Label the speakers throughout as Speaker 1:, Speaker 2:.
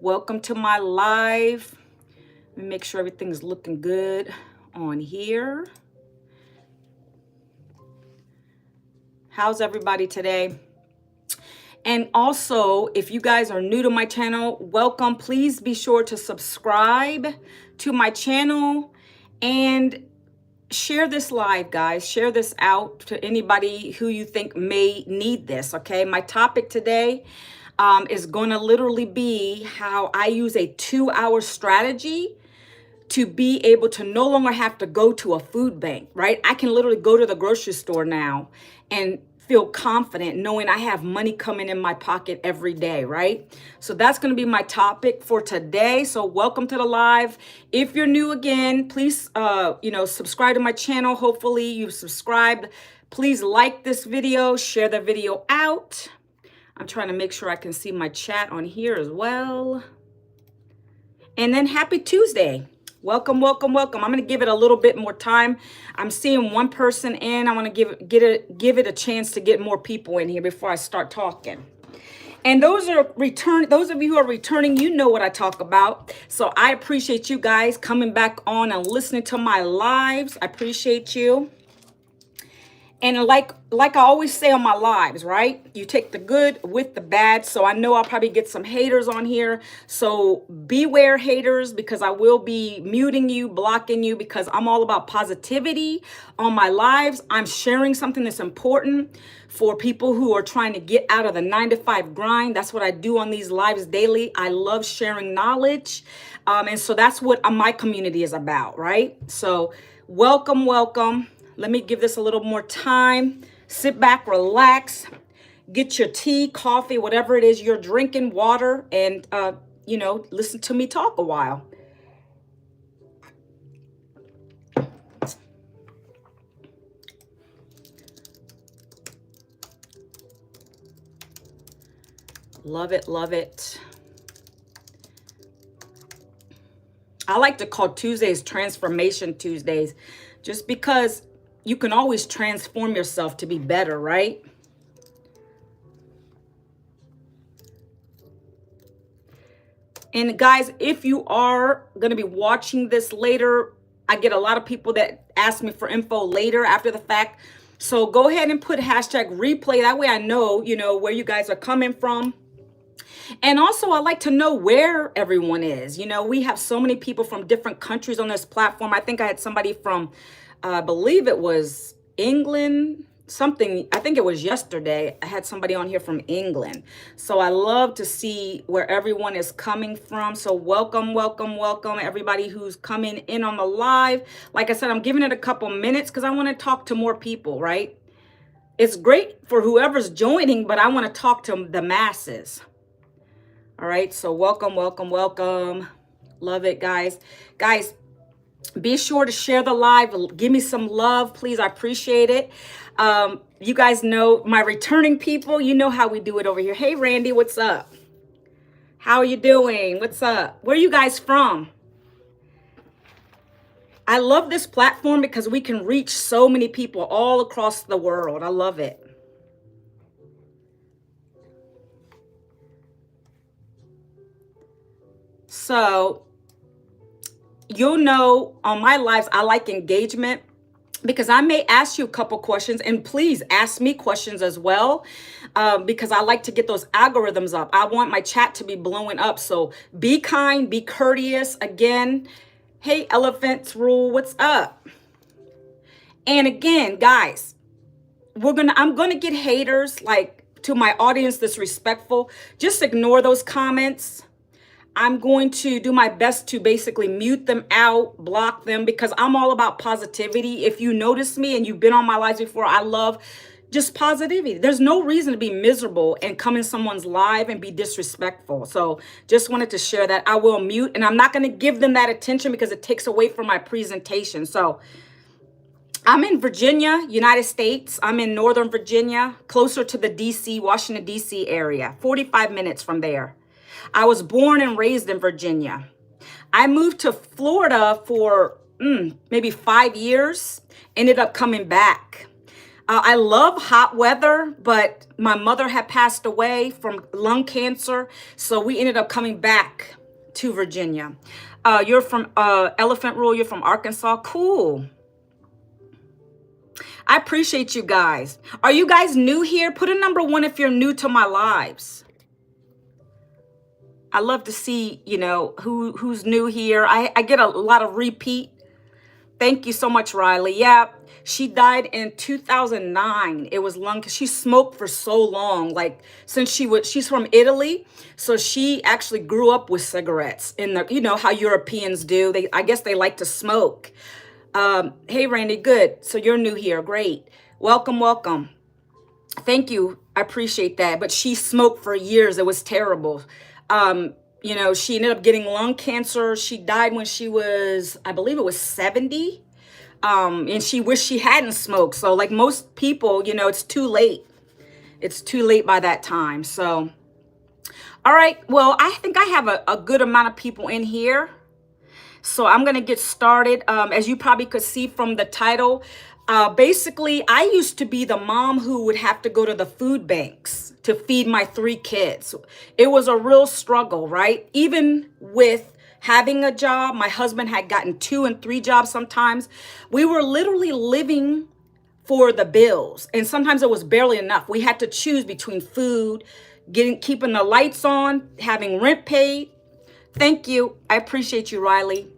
Speaker 1: Welcome to my live. Let me make sure everything's looking good on here. How's everybody today? And also, if you guys are new to my channel, welcome. Please be sure to subscribe to my channel and share this live, guys. Share this out to anybody who you think may need this, okay? My topic today is going to literally be how I use a 2-hour strategy to be able to no longer have to go to a food bank, right? I can literally go to the grocery store now and feel confident knowing I have money coming in my pocket every day, right? So that's going to be my topic for today. So welcome to the live. If you're new again, please, subscribe to my channel. Hopefully you've subscribed. Please like this video, share the video out. I'm trying to make sure I can see my chat on here as well. And then happy Tuesday. Welcome, welcome, welcome. I'm going to give it a little bit more time. I'm seeing one person in. I want to give it a chance to get more people in here before I start talking. And those of you who are returning, you know what I talk about. So I appreciate you guys coming back on and listening to my lives. I appreciate you. And like I always say on my lives, right? You take the good with the bad. So I know I'll probably get some haters on here. So beware, haters, because I will be muting you, blocking you, because I'm all about positivity on my lives. I'm sharing something that's important for people who are trying to get out of the 9-to-5 grind. That's what I do on these lives daily. I love sharing knowledge. And so that's what my community is about, right? So welcome, welcome. Let me give this a little more time. Sit back, relax, get your tea, coffee, whatever it is you're drinking, water, and, listen to me talk a while. Love it, love it. I like to call Tuesdays Transformation Tuesdays, just because you can always transform yourself to be better, right? And guys, if you are going to be watching this later, I get a lot of people that ask me for info later after the fact. So go ahead and put hashtag replay. That way I know, where you guys are coming from. And also, I like to know where everyone is. We have so many people from different countries on this platform. I think I had somebody from, I believe it was England, something. I think it was yesterday. I had somebody on here from England. So I love to see where everyone is coming from. So welcome, welcome, welcome, everybody who's coming in on the live. Like I said, I'm giving it a couple minutes because I want to talk to more people, right? It's great for whoever's joining, but I want to talk to the masses. All right, so welcome, welcome, welcome. Love it, guys. Guys, be sure to share the live. Give me some love, please. I appreciate it. You guys know my returning people. You know how we do it over here. Hey, Randy, what's up? How are you doing? What's up? Where are you guys from? I love this platform because we can reach so many people all across the world. I love it. So you'll know on my lives, I like engagement because I may ask you a couple questions, and please ask me questions as well, because I like to get those algorithms up. I want my chat to be blowing up. So be kind, be courteous. Again, hey, Elephants Rule, what's up? And again, guys, I'm gonna get haters, like, to my audience that's respectful. Just ignore those comments. I'm going to do my best to basically mute them out, block them, because I'm all about positivity. If you notice me and you've been on my lives before, I love just positivity. There's no reason to be miserable and come in someone's live and be disrespectful. So just wanted to share that. I will mute, and I'm not going to give them that attention because it takes away from my presentation. So I'm in Virginia, United States. I'm in Northern Virginia, closer to the DC, Washington, DC area, 45 minutes from there. I was born and raised in Virginia. I moved to Florida for maybe 5 years, ended up coming back. I love hot weather, but my mother had passed away from lung cancer, so we ended up coming back to Virginia. You're from Elephant Rule. You're from Arkansas. Cool. I appreciate you guys. Are you guys new here? Put a number 1 if you're new to my lives. I love to see, who's new here. I get a lot of repeat. Thank you so much, Riley. Yeah, she died in 2009. It was lung. She smoked for so long, like since she's from Italy, so she actually grew up with cigarettes. In the, how Europeans do. I guess they like to smoke. Hey, Randy, good. So you're new here. Great. Welcome, welcome. Thank you. I appreciate that. But she smoked for years. It was terrible. She ended up getting lung cancer. She died when she was, I believe it was 70. And she wished she hadn't smoked. So like most people, it's too late. It's too late by that time. So, all right. Well, I think I have a good amount of people in here. So I'm going to get started. As you probably could see from the title, basically, I used to be the mom who would have to go to the food banks to feed my 3 kids. It was a real struggle, right? Even with having a job, my husband had gotten 2 and 3 jobs sometimes. We were literally living for the bills. And sometimes it was barely enough. We had to choose between food, keeping the lights on, having rent paid. Thank you. I appreciate you, Riley.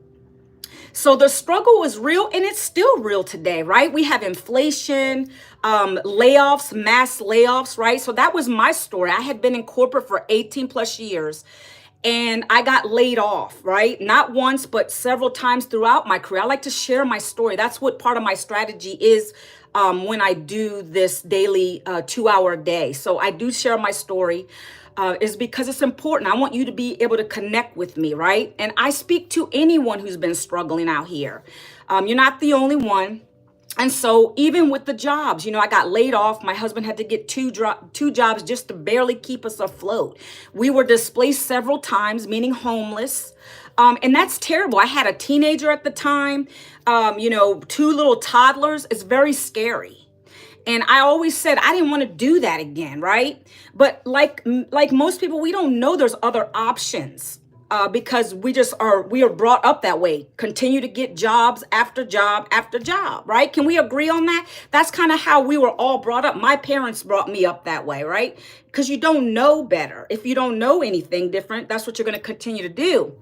Speaker 1: So the struggle was real, and it's still real today, right? We have inflation, layoffs, mass layoffs, right? So that was my story. I had been in corporate for 18 plus years, and I got laid off, right? Not once, but several times throughout my career. I like to share my story. That's what part of my strategy is when I do this daily 2-hour day. So I do share my story. Is because it's important. I want you to be able to connect with me, right? And I speak to anyone who's been struggling out here. You're not the only one. And so even with the jobs, I got laid off. My husband had to get two jobs just to barely keep us afloat. We were displaced several times, meaning homeless. And that's terrible. I had a teenager at the time, 2 little toddlers. It's very scary. And I always said I didn't want to do that again, right? But like most people, we don't know there's other options because we are brought up that way. Continue to get jobs after job after job, right? Can we agree on that? That's kind of how we were all brought up. My parents brought me up that way, right? Because you don't know better. If you don't know anything different, that's what you're going to continue to do.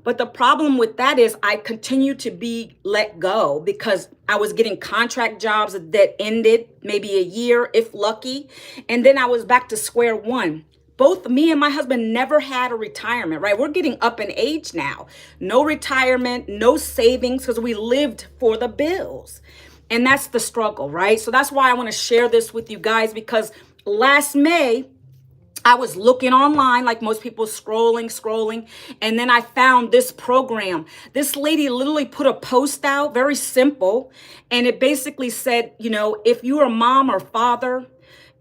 Speaker 1: But the problem with that is I continue to be let go because I was getting contract jobs that ended maybe a year, if lucky. And then I was back to square one. Both me and my husband never had a retirement, right? We're getting up in age now. No retirement, no savings because we lived for the bills. And that's the struggle, right? So that's why I want to share this with you guys because last May, I was looking online like most people, scrolling, and then I found this program. This lady literally put a post out, very simple, and it basically said, if you're a mom or father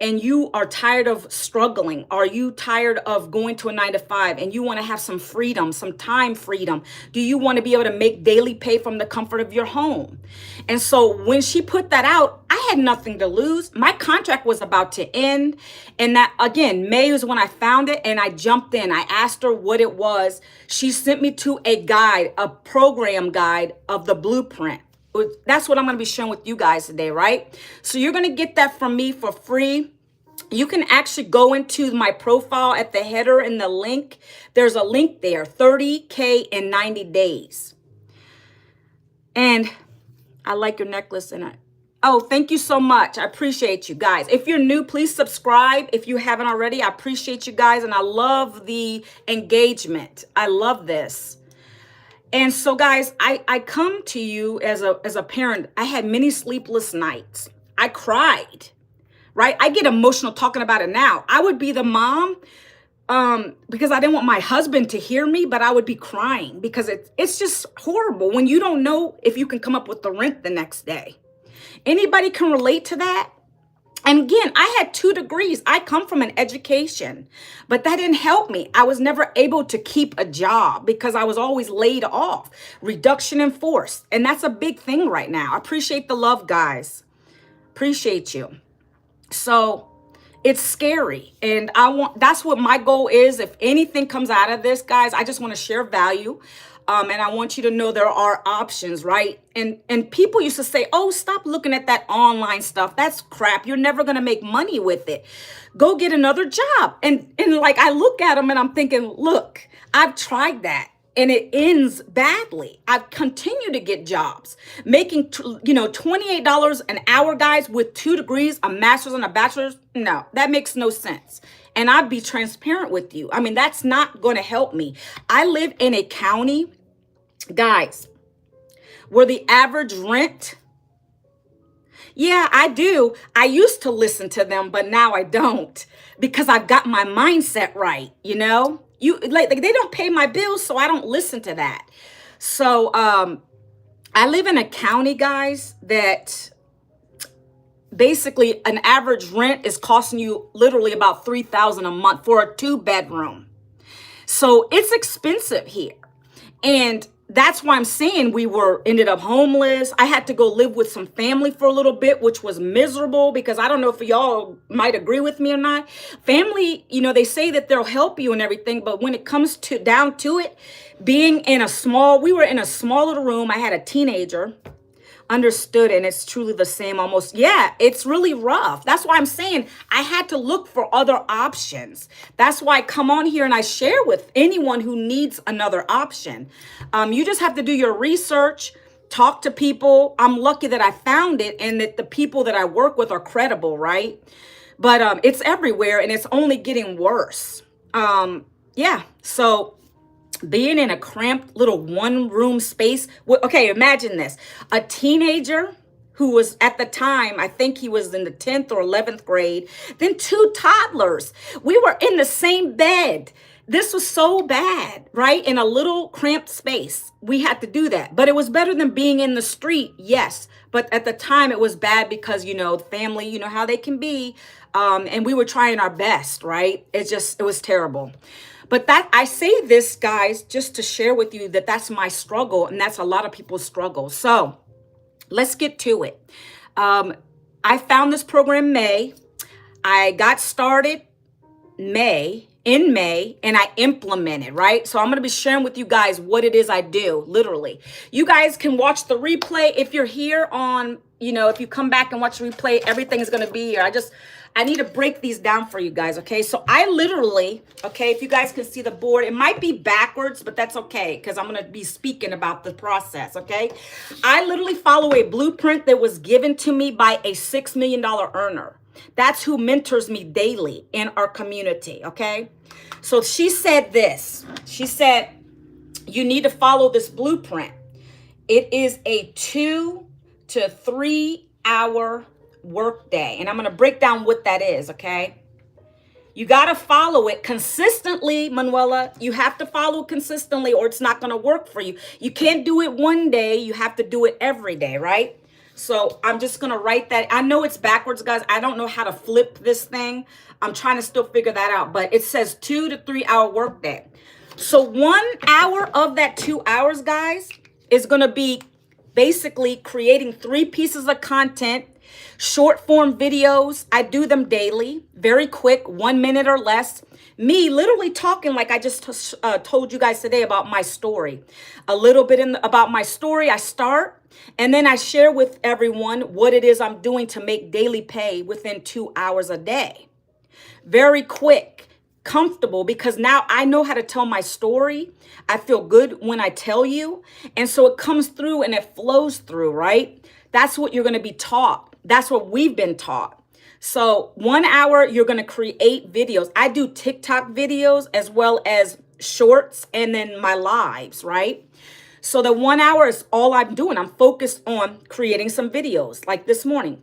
Speaker 1: and you are tired of struggling, are you tired of going to a 9-to-5 and you want to have some freedom, some time freedom? Do you want to be able to make daily pay from the comfort of your home? And so when she put that out, I had nothing to lose. My contract was about to end. And that, again, May was when I found it and I jumped in. I asked her what it was. She sent me to a program guide of the blueprint. That's what I'm going to be sharing with you guys today, right? So you're going to get that from me for free. You can actually go into my profile at the header in the link. There's a link there, 30K in 90 days. And I like your necklace in it. Oh, thank you so much. I appreciate you guys. If you're new, please subscribe. If you haven't already, I appreciate you guys. And I love the engagement. I love this. And so, guys, I come to you as a parent. I had many sleepless nights. I cried, right? I get emotional talking about it now. I would be the mom because I didn't want my husband to hear me, but I would be crying because it's just horrible when you don't know if you can come up with the rent the next day. Anybody can relate to that? And again, I had 2 degrees. I come from an education, but that didn't help me. I was never able to keep a job because I was always laid off. Reduction in force. And that's a big thing right now. I appreciate the love, guys. Appreciate you. So it's scary. And that's what my goal is. If anything comes out of this, guys, I just want to share value. And I want you to know there are options, right? And people used to say, oh, stop looking at that online stuff. That's crap. You're never going to make money with it. Go get another job. And like, I look at them and I'm thinking, look, I've tried that. And it ends badly. I've continued to get jobs, making, $28 an hour, guys, with 2 degrees, a master's and a bachelor's. No, that makes no sense. And I'd be transparent with you. I mean, that's not going to help me. I live in a county, guys, where the average rent, yeah, I do. I used to listen to them, but now I don't because I've got my mindset right, like they don't pay my bills, so I don't listen to that. So I live in a county, guys, that basically an average rent is costing you literally about $3,000 a month for a 2-bedroom. So it's expensive here. And that's why I'm saying we ended up homeless. I had to go live with some family for a little bit, which was miserable because I don't know if y'all might agree with me or not. Family, they say that they'll help you and everything, but when it comes down to it, we were in a small little room. I had a teenager. Understood, and it's truly the same almost. Yeah, it's really rough. That's why I'm saying I had to look for other options. That's why I come on here and I share with anyone who needs another option. You just have to do your research, talk to people. I'm lucky that I found it and that the people that I work with are credible, right? But it's everywhere and it's only getting worse. Yeah, so being in a cramped little 1-room space. Okay, imagine this. A teenager who was at the time, I think he was in the 10th or 11th grade, then 2 toddlers. We were in the same bed. This was so bad, right? In a little cramped space. We had to do that. But it was better than being in the street, yes. But at the time it was bad because, family, you know how they can be. And we were trying our best, right? It was terrible. But I say this, guys, just to share with you that that's my struggle, and that's a lot of people's struggle. So let's get to it. I found this program May. I got started in May, and I implemented, right? So I'm going to be sharing with you guys what it is I do, literally. You guys can watch the replay. If you're here on, if you come back and watch the replay, everything is going to be here. I need to break these down for you guys, okay? So I literally, okay, if you guys can see the board, it might be backwards, but that's okay because I'm going to be speaking about the process, okay? I literally follow a blueprint that was given to me by a $6 million earner. That's who mentors me daily in our community, okay? So she said this. She said, you need to follow this blueprint. It is a 2 to 3 hour workday. And I'm going to break down what that is, okay? You got to follow it consistently, Manuela. You have to follow consistently or it's not going to work for you. You can't do it one day. You have to do it every day, right? So I'm just going to write that. I know it's backwards, guys. I don't know how to flip this thing. I'm trying to still figure that out. But it says 2 to 3 hour workday. So 1 hour of that 2 hours, guys, is going to be basically creating 3 pieces of content. Short form videos, I do them daily, very quick, 1 minute or less. Me literally talking like I just told you guys today about my story. A little bit about my story, I start, and then I share with everyone what it is I'm doing to make daily pay within 2 hours a day. Very quick, comfortable, because now I know how to tell my story. I feel good when I tell you. And so it comes through and it flows through, right? That's what you're going to be taught. That's what we've been taught. So 1 hour, you're going to create videos. I do TikTok videos as well as shorts and then my lives, right? So the 1 hour is all I'm doing. I'm focused on creating some videos like this morning.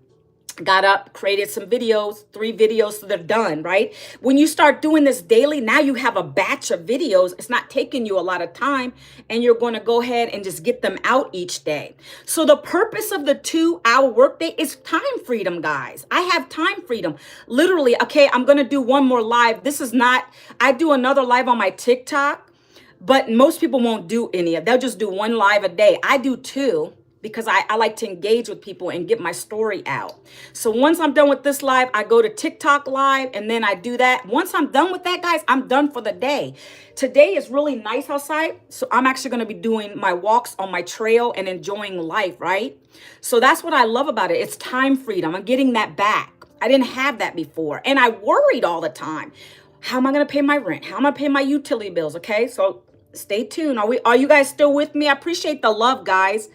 Speaker 1: Got up, created some videos, 3 videos, so they're done, right? When you start doing this daily, now you have a batch of videos. It's not taking you a lot of time, and you're going to go ahead and just get them out each day. So the purpose of the 2 hour workday is time freedom, guys. I have time freedom. Literally, okay, I'm going to do one more live. I do another live on my TikTok, but most people won't do any of it. They'll just do 1 live a day. I do 2. because I like to engage with people and get my story out. So once I'm done with this live, I go to TikTok live and then I do that. Once I'm done with that, guys, I'm done for the day. Today is really nice outside. So I'm actually going to be doing my walks on my trail and enjoying life, right? So that's what I love about it. It's time freedom. I'm getting that back. I didn't have that before. And I worried all the time. How am I going to pay my rent? How am I going to pay my utility bills? Okay, so stay tuned. Are you guys still with me? I appreciate the love, guys.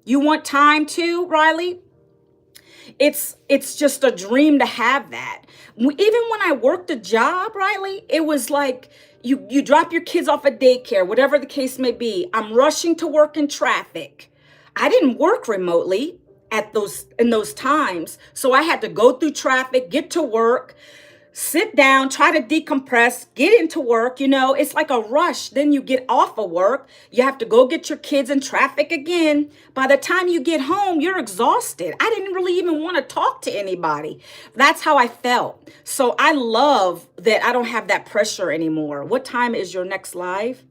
Speaker 1: You want time too, Riley? It's just a dream to have that. Even when I worked a job, Riley, it was like you drop your kids off at daycare, whatever the case may be. I'm rushing to work in traffic. I didn't work remotely in those times, so I had to go through traffic, get to work, sit down, try to decompress, get into work. It's like a rush. Then you get off of work. You have to go get your kids in traffic again. By the time you get home, you're exhausted. I didn't really even want to talk to anybody. That's how I felt. So I love that I don't have that pressure anymore. What time is your next live?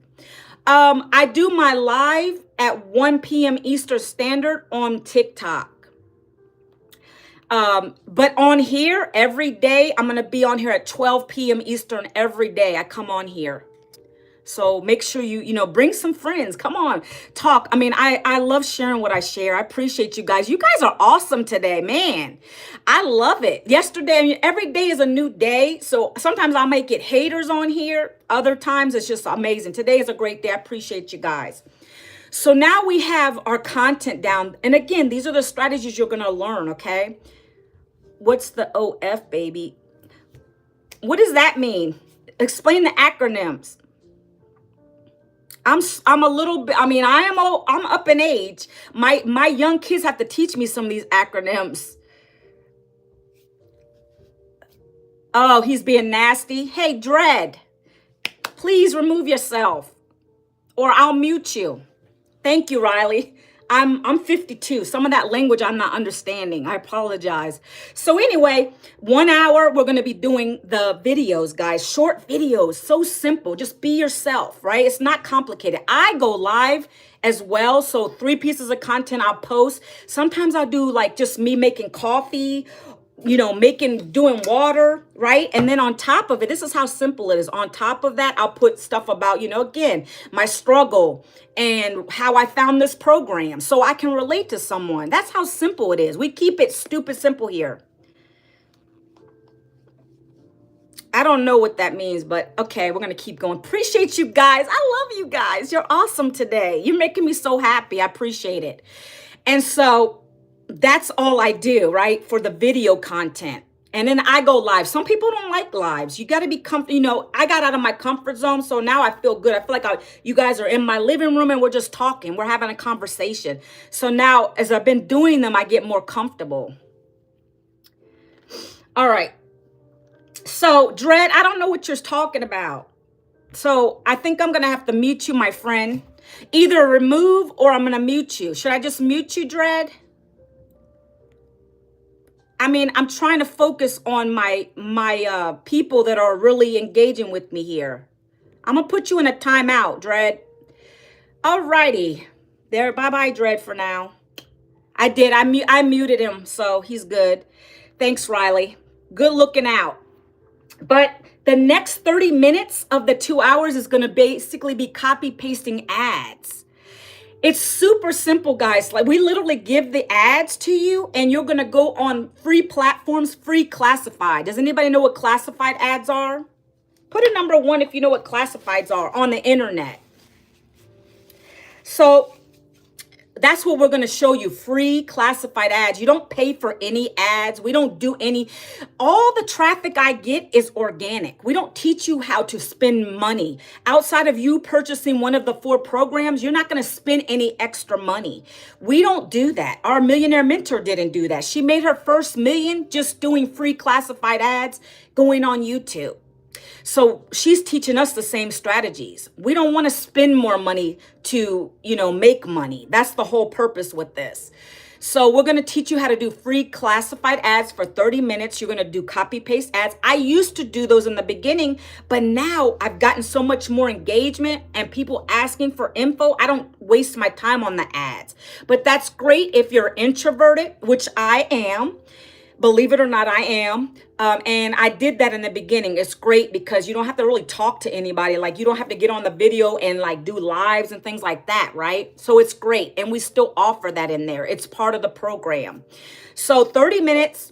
Speaker 1: I do my live at 1 p.m. Eastern Standard on TikTok. But on here every day, I'm going to be on here at 12 p.m. Eastern every day. I come on here. So make sure you bring some friends. Come on, talk. I mean, I love sharing what I share. I appreciate you guys. You guys are awesome today, man. I love it. Yesterday, every day is a new day. So sometimes I might get haters on here. Other times it's just amazing. Today is a great day. I appreciate you guys. So now we have our content down. And again, these are the strategies you're going to learn, okay? What's the OF, baby? What does that mean? Explain the acronyms. I'm a little bit, I mean, I'm up in age. My young kids have to teach me some of these acronyms. Oh, he's being nasty. Hey, Dread, please remove yourself or I'll mute you. Thank you, Riley. I'm 52. Some of that language I'm not understanding. I apologize. So anyway, 1 hour, we're going to be doing the videos, guys. Short videos. So simple. Just be yourself, right? It's not complicated. I go live as well. So 3 pieces of content I'll post. Sometimes I'll do like just me making coffee, doing water, right? And then on top of it, this is how simple it is. On top of that, I'll put stuff about, again, my struggle and how I found this program so I can relate to someone. That's how simple it is. We keep it stupid simple here. I don't know what that means, but okay, we're going to keep going. Appreciate you guys. I love you guys. You're awesome today. You're making me so happy. I appreciate it. And so that's all I do, right? For the video content. And then I go live. Some people don't like lives. You got to be comfortable. I got out of my comfort zone. So now I feel good. I feel like you guys are in my living room and we're just talking. We're having a conversation. So now as I've been doing them, I get more comfortable. All right. So Dread, I don't know what you're talking about. So I think I'm going to have to mute you, my friend. Either remove or I'm going to mute you. Should I just mute you, Dread? I mean, I'm trying to focus on my people that are really engaging with me here. I'm going to put you in a timeout, Dread. All righty. There, bye-bye, Dread, for now. I did. I muted him, so he's good. Thanks, Riley. Good looking out. But the next 30 minutes of the 2 hours is going to basically be copy-pasting ads. It's super simple, guys. Like we literally give the ads to you and you're going to go on free platforms, free classified. Does anybody know what classified ads are? Put a number 1 if you know what classifieds are on the internet. So that's what we're going to show you. Free classified ads. You don't pay for any ads. We don't do any. All the traffic I get is organic. We don't teach you how to spend money. Outside of you purchasing one of the 4 programs, you're not going to spend any extra money. We don't do that. Our millionaire mentor didn't do that. She made her first million just doing free classified ads going on YouTube. So she's teaching us the same strategies. We don't want to spend more money to, make money. That's the whole purpose with this. So we're going to teach you how to do free classified ads for 30 minutes. You're going to do copy paste ads. I used to do those in the beginning, but now I've gotten so much more engagement and people asking for info. I don't waste my time on the ads, but that's great if you're introverted, which I am. Believe it or not, I am. And I did that in the beginning. It's great because you don't have to really talk to anybody. Like, you don't have to get on the video and like do lives and things like that, right? So it's great. And we still offer that in there. It's part of the program. So 30 minutes,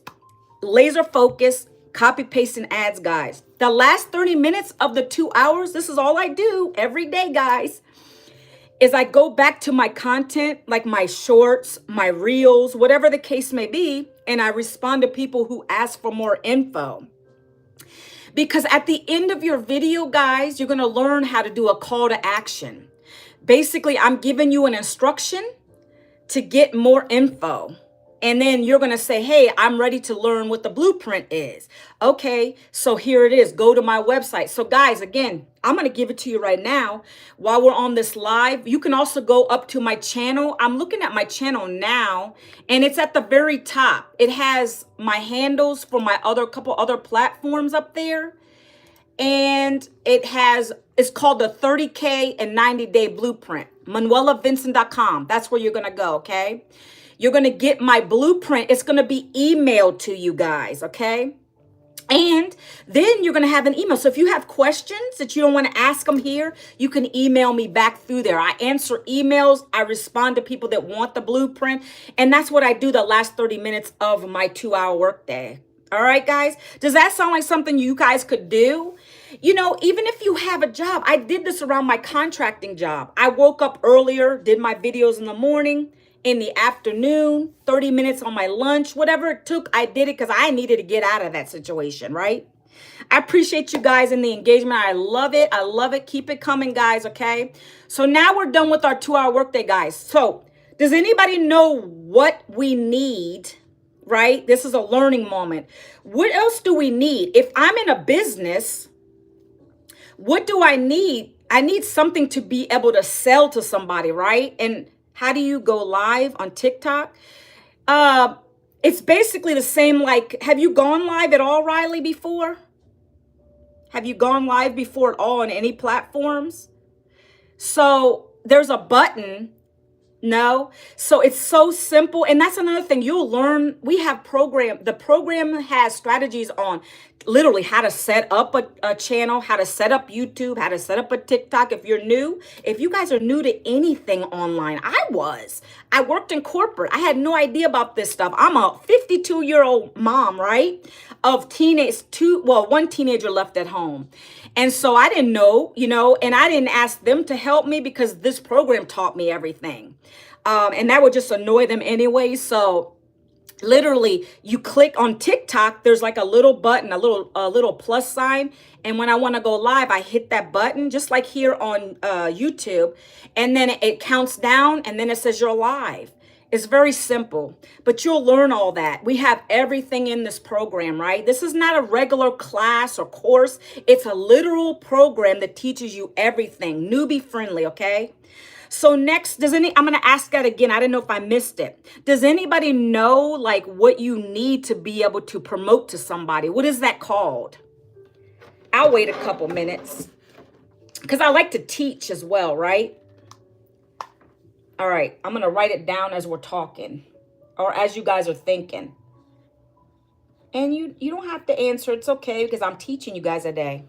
Speaker 1: laser focus, copy pasting ads, guys. The last 30 minutes of the 2 hours, this is all I do every day, guys, is I go back to my content, like my shorts, my reels, whatever the case may be, and I respond to people who ask for more info. Because at the end of your video, guys, you're going to learn how to do a call to action. Basically, I'm giving you an instruction to get more info. And then you're going to say, hey, I'm ready to learn what the blueprint is. Okay, so here it is. Go to my website. So guys, again, I'm going to give it to you right now while we're on this live. You can also go up to my channel. I'm looking at my channel now, and it's at the very top. It has my handles for my couple other platforms up there. And it's called the 30K and 90-day blueprint. ManuelaVincent.com. That's where you're going to go, okay? You're going to get my blueprint. It's going to be emailed to you guys, okay? And then you're going to have an email. So if you have questions that you don't want to ask them here, you can email me back through there. I answer emails. I respond to people that want the blueprint. And that's what I do the last 30 minutes of my 2-hour workday. All right, guys. Does that sound like something you guys could do? You know, even if you have a job, I did this around my contracting job. I woke up earlier, did my videos in the morning, in the afternoon, 30 minutes on my lunch, whatever it took, I did it because I needed to get out of that situation, right? I appreciate you guys and the engagement. I love it. I love it. Keep it coming, guys, okay? So now we're done with our 2-hour workday, guys. So does anybody know what we need, right? This is a learning moment. What else do we need? If I'm in a business, what do I need? I need something to be able to sell to somebody, right? And how do you go live on TikTok? It's basically the same. Like, have you gone live at all, Riley, before? Have you gone live before at all on any platforms? So there's a button. No. So it's so simple. And that's another thing you'll learn. We have the program has strategies on literally how to set up a channel, how to set up YouTube, how to set up a TikTok. If you're new, if you guys are new to anything online, I worked in corporate. I had no idea about this stuff. I'm a 52-year-old mom, right? Of one teenager left at home. And so I didn't know, and I didn't ask them to help me because this program taught me everything. And that would just annoy them anyway. So literally, you click on TikTok, there's like a little button, a little plus sign. And when I want to go live, I hit that button, just like here on YouTube. And then it counts down, and then it says you're live. It's very simple, but you'll learn all that. We have everything in this program, right? This is not a regular class or course. It's a literal program that teaches you everything, newbie friendly, okay? So next, I'm going to ask that again. I don't know if I missed it. Does anybody know like what you need to be able to promote to somebody? What is that called? I'll wait a couple minutes because I like to teach as well, right? All right, I'm going to write it down as we're talking or as you guys are thinking. And you don't have to answer. It's okay because I'm teaching you guys a day.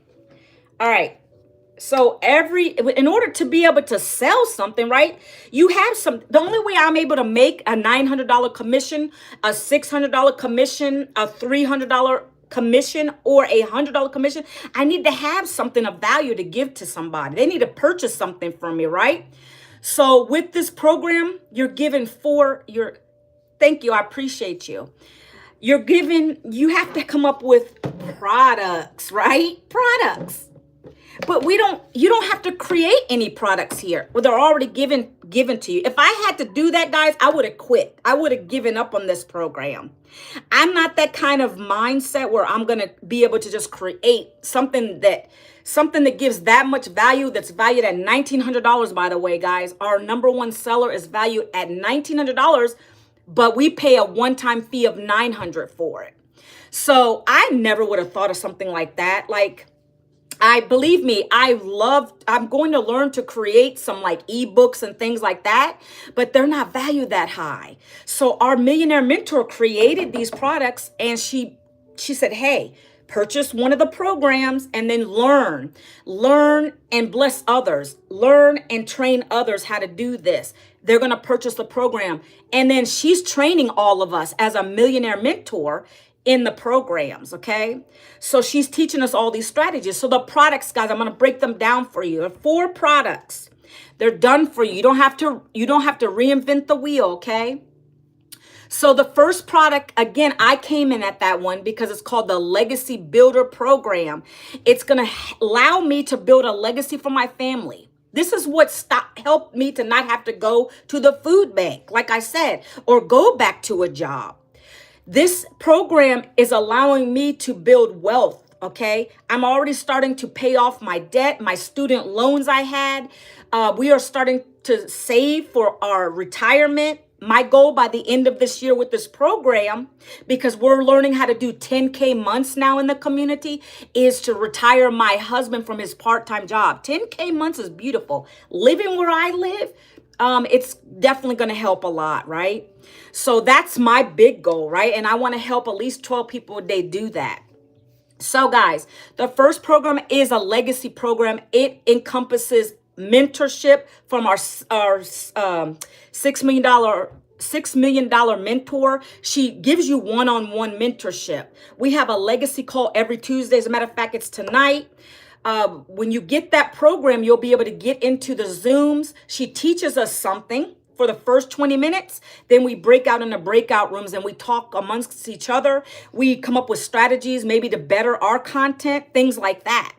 Speaker 1: All right. So in order to be able to sell something, right, the only way I'm able to make a $900 commission, a $600 commission, a $300 commission, or a $100 commission, I need to have something of value to give to somebody. They need to purchase something from me, right? So with this program, you're given thank you, I appreciate you. You have to come up with products, right? Products. But you don't have to create any products here. Well, they're already given to you. If I had to do that, guys, I would have quit. I would have given up on this program. I'm not that kind of mindset where I'm going to be able to just create something that gives that much value, that's valued at $1,900, by the way, guys. Our number one seller is valued at $1,900 but we pay a one-time fee of $900 for it. So I never would have thought of something like that. Like, believe me, I'm going to learn to create some like ebooks and things like that, but they're not valued that high. So our millionaire mentor created these products, and she said, hey, purchase one of the programs and then learn and bless others, learn and train others how to do this. They're going to purchase the program. And then she's training all of us as a millionaire mentor in the programs, okay? So she's teaching us all these strategies. So the products, guys, I'm going to break them down for you. There are 4 products. They're done for you. You don't have to reinvent the wheel, okay? So the first product, again, I came in at that one because it's called the Legacy Builder Program. It's going to allow me to build a legacy for my family. This is what helped me to not have to go to the food bank, like I said, or go back to a job. This program is allowing me to build wealth, okay? I'm already starting to pay off my debt, my student loans I had. We are starting to save for our retirement. My goal by the end of this year with this program, because we're learning how to do 10K months now in the community, is to retire my husband from his part-time job. 10K months is beautiful. Living where I live, it's definitely going to help a lot, right? So that's my big goal, right? And I want to help at least 12 people a day do that. So guys, the first program is a legacy program. It encompasses mentorship from our $6 million mentor. She gives you one-on-one mentorship. We have a legacy call every Tuesday. As a matter of fact, it's tonight. When you get that program, you'll be able to get into the Zooms. She teaches us something for the first 20 minutes. Then we break out in the breakout rooms and we talk amongst each other. We come up with strategies, maybe to better our content, things like that.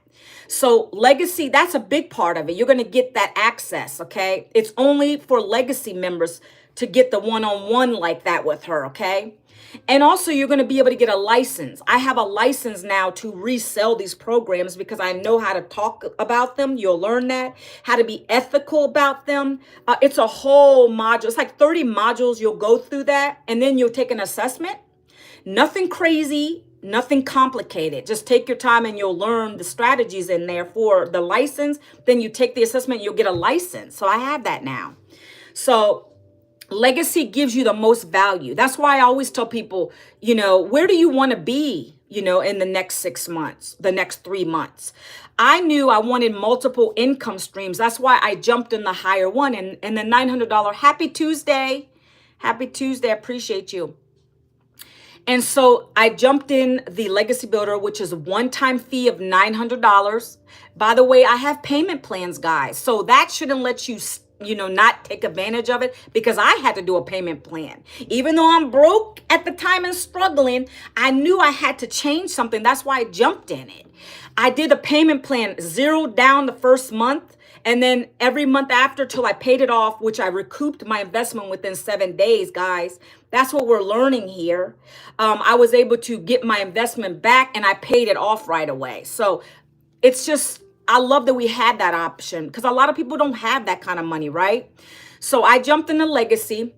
Speaker 1: So legacy, that's a big part of it. You're going to get that access, okay? It's only for legacy members to get the one-on-one like that with her, okay? And also you're going to be able to get a license. I have a license now to resell these programs because I know how to talk about them. You'll learn that, how to be ethical about them. It's a whole module. It's like 30 modules. You'll go through that and then you'll take an assessment. Nothing crazy, nothing complicated. Just take your time and you'll learn the strategies in there for the license. Then you take the assessment, you'll get a license. So I have that now. So legacy gives you the most value. That's why I always tell people, where do you want to be, in the next 6 months, the next 3 months? I knew I wanted multiple income streams. That's why I jumped in the higher one and the $900. Happy Tuesday. Happy Tuesday. I appreciate you. And so I jumped in the Legacy Builder, which is a one-time fee of $900. By the way, I have payment plans, guys. So that shouldn't let you not take advantage of it, because I had to do a payment plan. Even though I'm broke at the time and struggling, I knew I had to change something. That's why I jumped in it. I did a payment plan, 0 down the first month, and then every month after till I paid it off, which I recouped my investment within 7 days, guys. That's what we're learning here. I was able to get my investment back and I paid it off right away. So it's just, I love that we had that option because a lot of people don't have that kind of money, right? So I jumped into Legacy.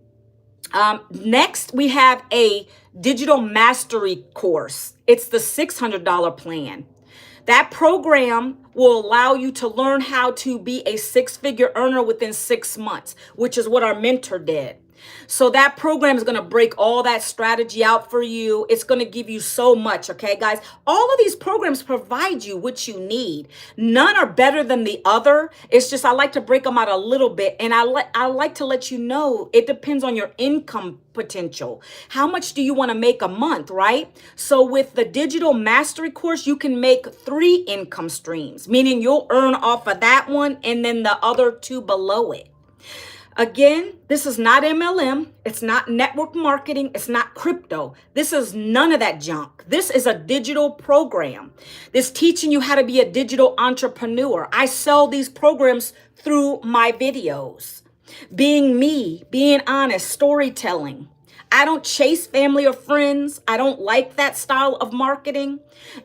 Speaker 1: Next, we have a digital mastery course. It's the $600 plan. That program will allow you to learn how to be a 6-figure earner within 6 months, which is what our mentor did. So that program is going to break all that strategy out for you. It's going to give you so much. Okay, guys, all of these programs provide you what you need. None are better than the other. It's just I like to break them out a little bit. And I like to let you know it depends on your income potential. How much do you want to make a month, right? So with the digital mastery course, you can make 3 income streams, meaning you'll earn off of that one and then the other 2 below it. Again, this is not MLM. It's not network marketing. It's not crypto. This is none of that junk. This is a digital program. This teaching you how to be a digital entrepreneur. I sell these programs through my videos. Being me, being honest, storytelling. I don't chase family or friends. I don't like that style of marketing.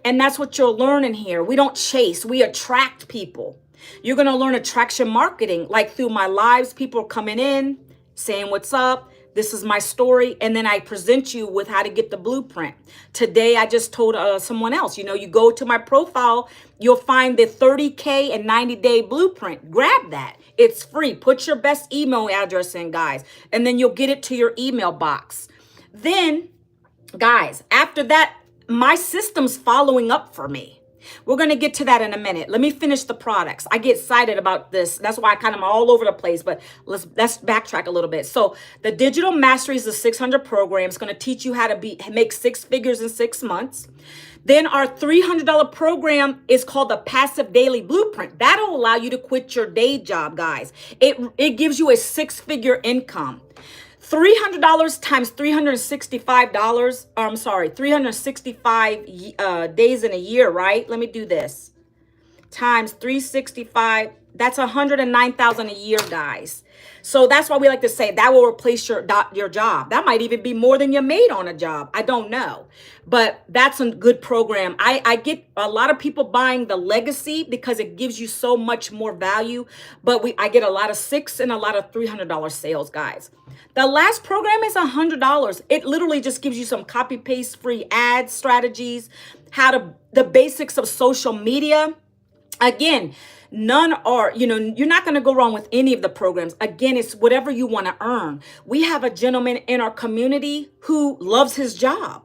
Speaker 1: And that's what you're learning here. We don't chase. We attract people. You're going to learn attraction marketing, like through my lives. People are coming in, saying what's up, This is my story. And then I present you with how to get the blueprint. Today, I just told someone else, you go to my profile, you'll find the 30K and 90-day blueprint. Grab that. It's free. Put your best email address in, guys, and then you'll get it to your email box. Then, guys, after that, my system's following up for me. We're going to get to that in a minute. Let me finish the products. I get excited about this. That's why I kind of am all over the place, but let's backtrack a little bit. So the Digital Mastery is a 600 program. It's going to teach you how to make 6 figures in 6 months. Then our $300 program is called the Passive Daily Blueprint. That'll allow you to quit your day job, guys. It gives you a 6-figure income. $300 times $365, I'm sorry, 365 days in a year, right? Let me do this. Times 365, that's 109,000 a year, guys. So that's why we like to say that will replace your job. That might even be more than you made on a job. I don't know. But that's a good program. I get a lot of people buying the legacy because it gives you so much more value. But I get a lot of $600 and a lot of $300 sales, guys. The last program is $100. It literally just gives you some copy paste free ad strategies, the basics of social media. Again, none are, you're not going to go wrong with any of the programs. Again, it's whatever you want to earn. We have a gentleman in our community who loves his job,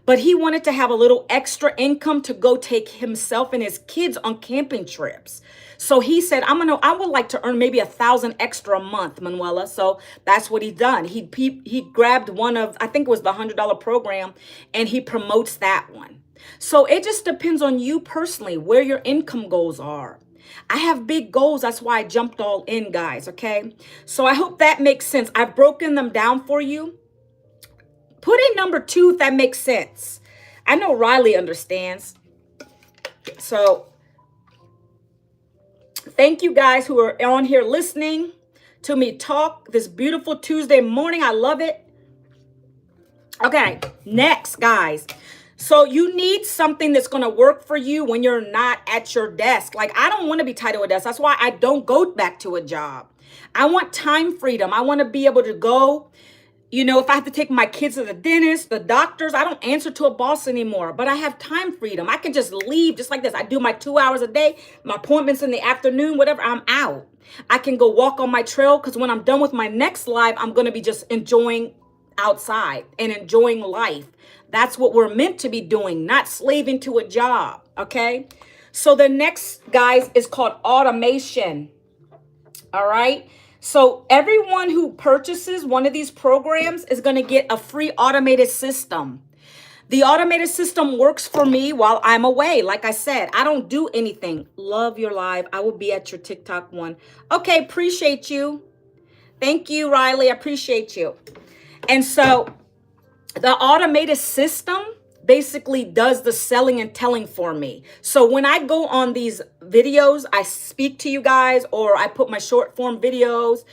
Speaker 1: but he wanted to have a little extra income to go take himself and his kids on camping trips. So he said, I would like to earn maybe 1,000 extra a month, Manuela. So that's what he done. He grabbed one of, I think it was the $100 program, and he promotes that one. So it just depends on you personally, where your income goals are. I have big goals. That's why I jumped all in, guys. Okay. So I hope that makes sense. I've broken them down for you. Put in number 2 if that makes sense. I know Riley understands. So thank you guys who are on here listening to me talk this beautiful Tuesday morning. I love it. Okay. Next, guys. So you need something that's going to work for you when you're not at your desk. Like, I don't want to be tied to a desk. That's why I don't go back to a job. I want time freedom. I want to be able to go, if I have to take my kids to the dentist, the doctors, I don't answer to a boss anymore, but I have time freedom. I can just leave just like this. I do my 2 hours a day, my appointments in the afternoon, whatever, I'm out. I can go walk on my trail because when I'm done with my next live, I'm going to be just enjoying outside and enjoying life. That's what we're meant to be doing, not slaving to a job, okay? So the next, guys, is called automation, all right? So everyone who purchases one of these programs is going to get a free automated system. The automated system works for me while I'm away. Like I said, I don't do anything. Love your live. I will be at your TikTok one. Okay, appreciate you. Thank you, Riley. I appreciate you. And so the automated system basically does the selling and telling for me. So when I go on these videos, I speak to you guys, or I put my short form videos,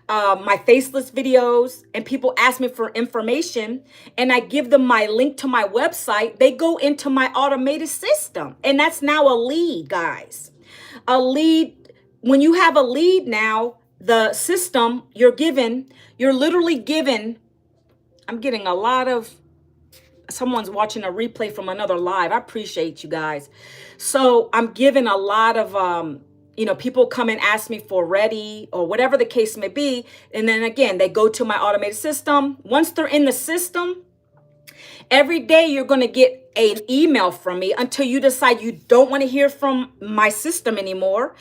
Speaker 1: my faceless videos, and people ask me for information, and I give them my link to my website. They go into my automated system, and that's now a lead, guys. A lead, when you have a lead now, the system you're literally given. I'm getting a lot of, someone's watching a replay from another live. I appreciate you guys. So I'm given a lot of, people come and ask me for ready or whatever the case may be. And then again, they go to my automated system. Once they're in the system, every day you're going to get an email from me until you decide you don't want to hear from my system anymore,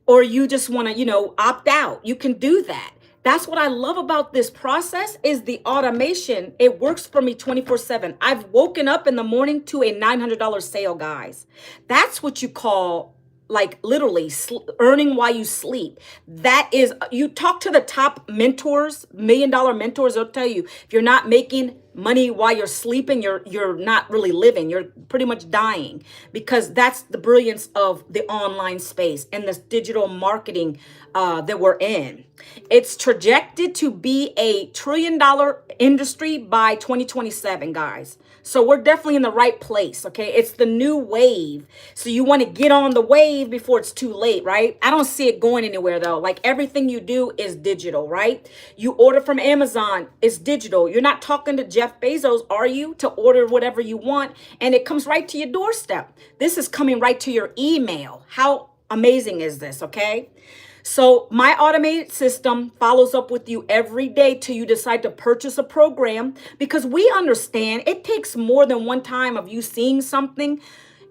Speaker 1: or you just want to, opt out. You can do that. That's what I love about this process is the automation. It works for me 24/7. I've woken up in the morning to a $900 sale, guys. That's what you call, like, literally earning while you sleep. That is, you talk to the top mentors, $1 million mentors, they'll tell you, if you're not making money while you're sleeping, you're not really living. You're pretty much dying, because that's the brilliance of the online space and this digital marketing that we're in. It's projected to be a $1 trillion industry by 2027, guys. So we're definitely in the right place, okay? It's the new wave. So you want to get on the wave before it's too late, right? I don't see it going anywhere though. Like everything you do is digital, right? You order from Amazon, it's digital. You're not talking to Jeff Bezos, are you? To order whatever you want, and it comes right to your doorstep. This is coming right to your email. How amazing is this, okay? So my automated system follows up with you every day till you decide to purchase a program, because we understand it takes more than one time of you seeing something.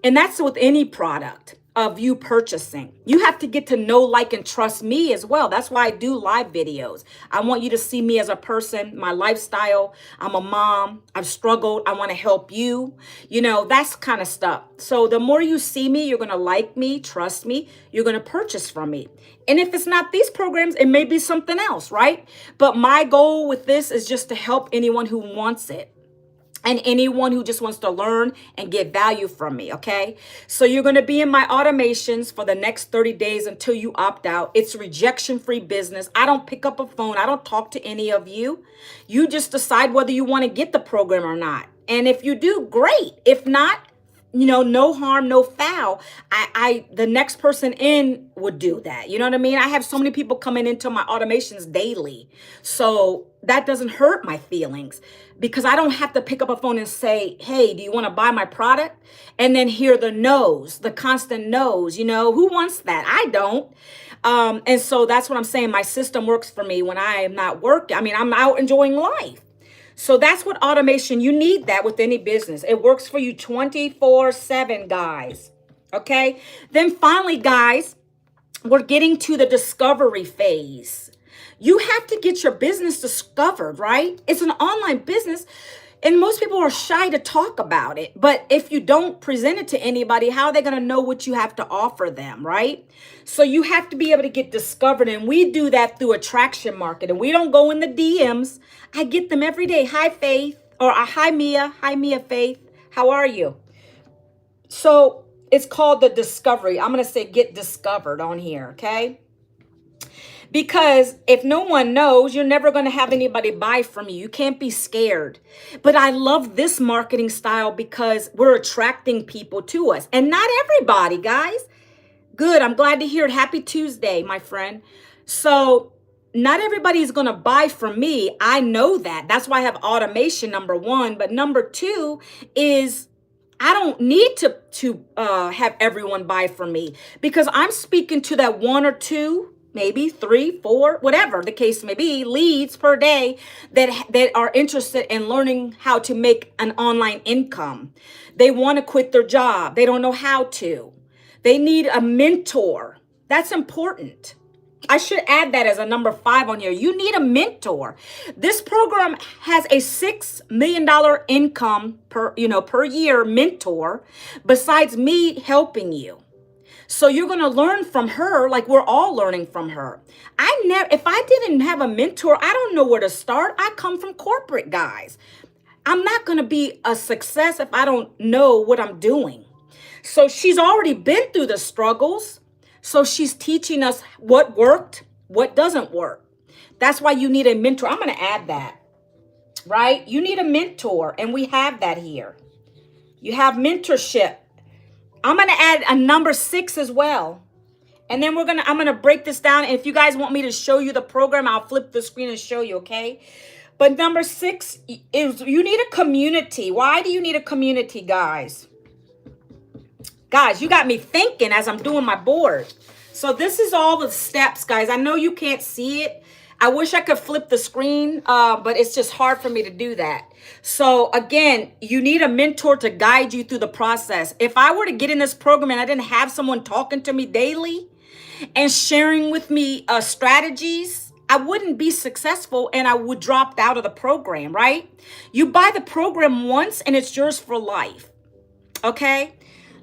Speaker 1: And that's with any product of you purchasing. You have to get to know, like, and trust me as well. That's why I do live videos. I want you to see me as a person, my lifestyle. I'm a mom. I've struggled. I want to help you. You know, that's kind of stuff. So the more you see me, you're going to like me, trust me. You're going to purchase from me. And if it's not these programs, it may be something else, right? But my goal with this is just to help anyone who wants it. And anyone who just wants to learn and get value from me, okay? So you're going to be in my automations for the next 30 days until you opt out. It's rejection-free business. I don't pick up a phone. I don't talk to any of you. You just decide whether you want to get the program or not. And if you do, great. If not, you know, no harm, no foul. The next person in would do that. You know what I mean? I have so many people coming into my automations daily. So that doesn't hurt my feelings, because I don't have to pick up a phone and say, hey, do you want to buy my product? And then hear the no's, the constant no's. You know, who wants that? I don't. And so that's what I'm saying. My system works for me when I am not working. I mean, I'm out enjoying life. So that's what automation, you need that with any business. It works for you 24/7, guys. Okay. Then finally, guys, we're getting to the discovery phase. You have to get your business discovered, right? It's an online business, and most people are shy to talk about it. But if you don't present it to anybody, how are they going to know what you have to offer them, right? So you have to be able to get discovered, and we do that through attraction marketing. We don't go in the DMs. I get them every day. Hi, Faith, or hi, Mia. Hi, Mia, Faith. How are you? So it's called the discovery. I'm going to say get discovered on here, okay? Because if no one knows, you're never going to have anybody buy from you. You can't be scared. But I love this marketing style because we're attracting people to us. And not everybody, guys. Good. I'm glad to hear it. Happy Tuesday, my friend. So not everybody is going to buy from me. I know that. That's why I have automation, number one. But number two is I don't need to have everyone buy from me, because I'm speaking to that one or two, maybe 3, 4, whatever the case may be, leads per day that are interested in learning how to make an online income. They want to quit their job. They don't know how to. They need a mentor. That's important. I should add that as a number 5 on here. You need a mentor. This program has a $6 million income per year mentor, besides me helping you. So you're going to learn from her, like we're all learning from her. If I didn't have a mentor, I don't know where to start. I come from corporate, guys. I'm not going to be a success if I don't know what I'm doing. So she's already been through the struggles. So she's teaching us what worked, what doesn't work. That's why you need a mentor. I'm going to add that, right? You need a mentor, and we have that here. You have mentorship. I'm going to add a number 6 as well. And then I'm going to break this down. And if you guys want me to show you the program, I'll flip the screen and show you, okay? But number 6 is you need a community. Why do you need a community, guys? Guys, you got me thinking as I'm doing my board. So this is all the steps, guys. I know you can't see it. I wish I could flip the screen, but it's just hard for me to do that. So again, you need a mentor to guide you through the process. If I were to get in this program and I didn't have someone talking to me daily and sharing with me strategies, I wouldn't be successful, and I would drop out of the program, right? You buy the program once and it's yours for life, okay?